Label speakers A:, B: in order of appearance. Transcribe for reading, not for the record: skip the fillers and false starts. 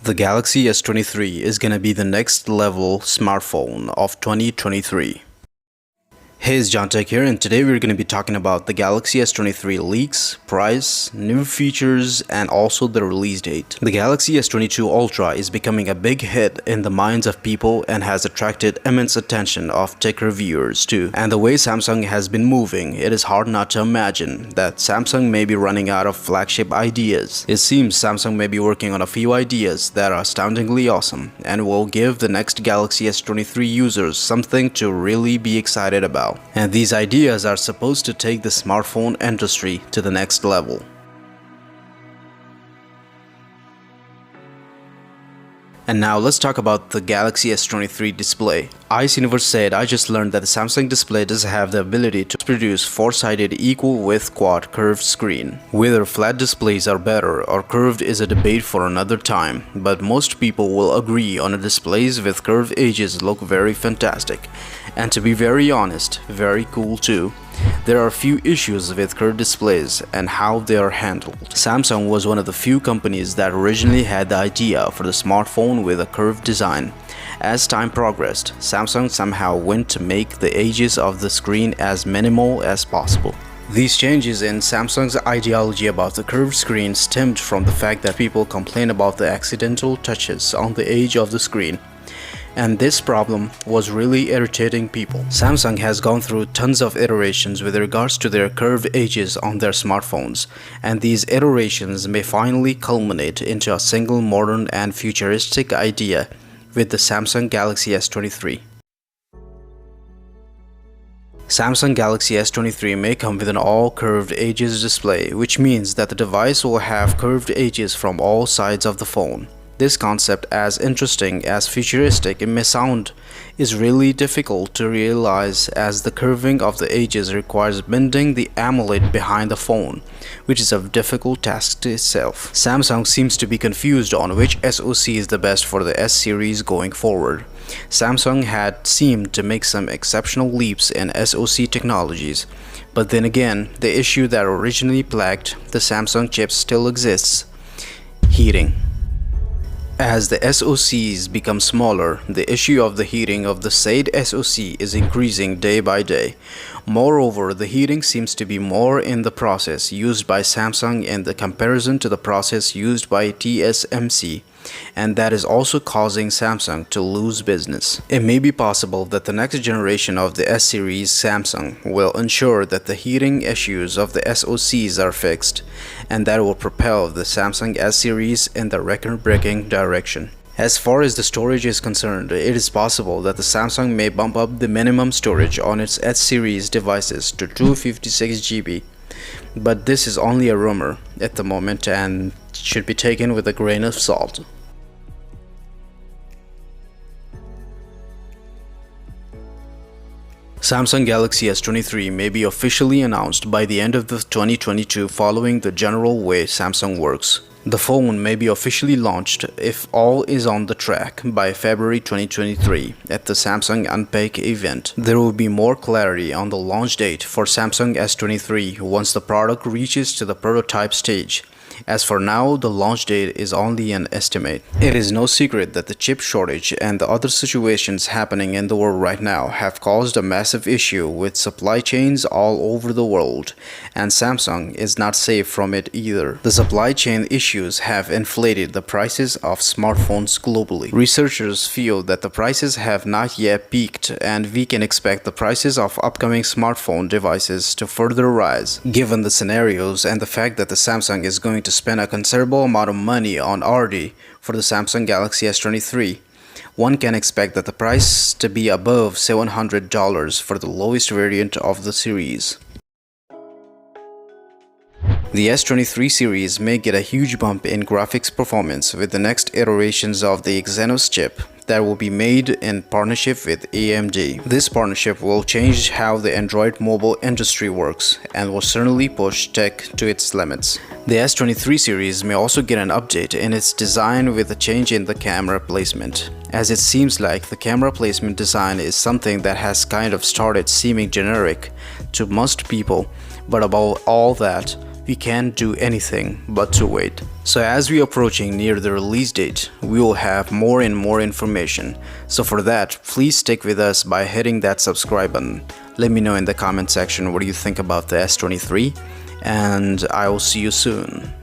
A: The Galaxy S23 is gonna be the next level smartphone of 2023. Hey, it's John Tech here, and today we're going to be talking about the Galaxy S23 leaks, price, new features, and also the release date. The Galaxy S22 Ultra is becoming a big hit in the minds of people and has attracted immense attention of tech reviewers too. And the way Samsung has been moving, it is hard not to imagine that Samsung may be running out of flagship ideas. It seems Samsung may be working on a few ideas that are astoundingly awesome and will give the next Galaxy S23 users something to really be excited about. And these ideas are supposed to take the smartphone industry to the next level. And now let's talk about the Galaxy S23 display. Ice Universe said, I just learned that the Samsung display does have the ability to produce four-sided equal width quad curved screen. Whether flat displays are better or curved is a debate for another time, but most people will agree on displays with curved edges look very fantastic. And to be very honest, very cool too. There are a few issues with curved displays and how they are handled. Samsung was one of the few companies that originally had the idea for the smartphone with a curved design. As time progressed, Samsung somehow went to make the edges of the screen as minimal as possible. These changes in Samsung's ideology about the curved screen stemmed from the fact that people complain about the accidental touches on the edge of the screen. And this problem was really irritating people. Samsung has gone through tons of iterations with regards to their curved edges on their smartphones, and these iterations may finally culminate into a single modern and futuristic idea with the Samsung Galaxy S23. Samsung Galaxy S23 may come with an all curved edges display, which means that the device will have curved edges from all sides of the phone. This concept, as interesting as futuristic it may sound, is really difficult to realize as the curving of the edges requires bending the AMOLED behind the phone, which is a difficult task to itself. Samsung seems to be confused on which SoC is the best for the S series going forward. Samsung had seemed to make some exceptional leaps in SoC technologies, but then again, the issue that originally plagued the Samsung chips still exists: heating. As the SoCs become smaller, the issue of the heating of the said SoC is increasing day by day. Moreover, the heating seems to be more in the process used by Samsung in the comparison to the process used by TSMC, and that is also causing Samsung to lose business. It may be possible that the next generation of the S series Samsung will ensure that the heating issues of the SoCs are fixed, and that will propel the Samsung S series in the record-breaking direction. As far as the storage is concerned, it is possible that the Samsung may bump up the minimum storage on its S series devices to 256 GB, but this is only a rumor at the moment and should be taken with a grain of salt. Samsung Galaxy S23 may be officially announced by the end of the 2022 following the general way Samsung works. The phone may be officially launched, if all is on the track, by February 2023 at the Samsung Unpack event. There will be more clarity on the launch date for Samsung S23 once the product reaches to the prototype stage. As for now, the launch date is only an estimate. It is no secret that the chip shortage and the other situations happening in the world right now have caused a massive issue with supply chains all over the world, and Samsung is not safe from it either. The supply chain issues have inflated the prices of smartphones globally. Researchers feel that the prices have not yet peaked, and we can expect the prices of upcoming smartphone devices to further rise. Given the scenarios and the fact that the Samsung is going to spend a considerable amount of money on R&D for the Samsung Galaxy S23, one can expect that the price to be above $700 for the lowest variant of the series. The S23 series may get a huge bump in graphics performance with the next iterations of the Exynos chip that will be made in partnership with AMD. This partnership will change how the Android mobile industry works and will certainly push tech to its limits. The S23 series may also get an update in its design with a change in the camera placement, as it seems like the camera placement design is something that has kind of started seeming generic to most people, but above all that, we can't do anything but to wait. So as we are approaching near the release date, we will have more and more information. So for that, please stick with us by hitting that subscribe button. Let me know in the comment section what do you think about the S23, and I will see you soon.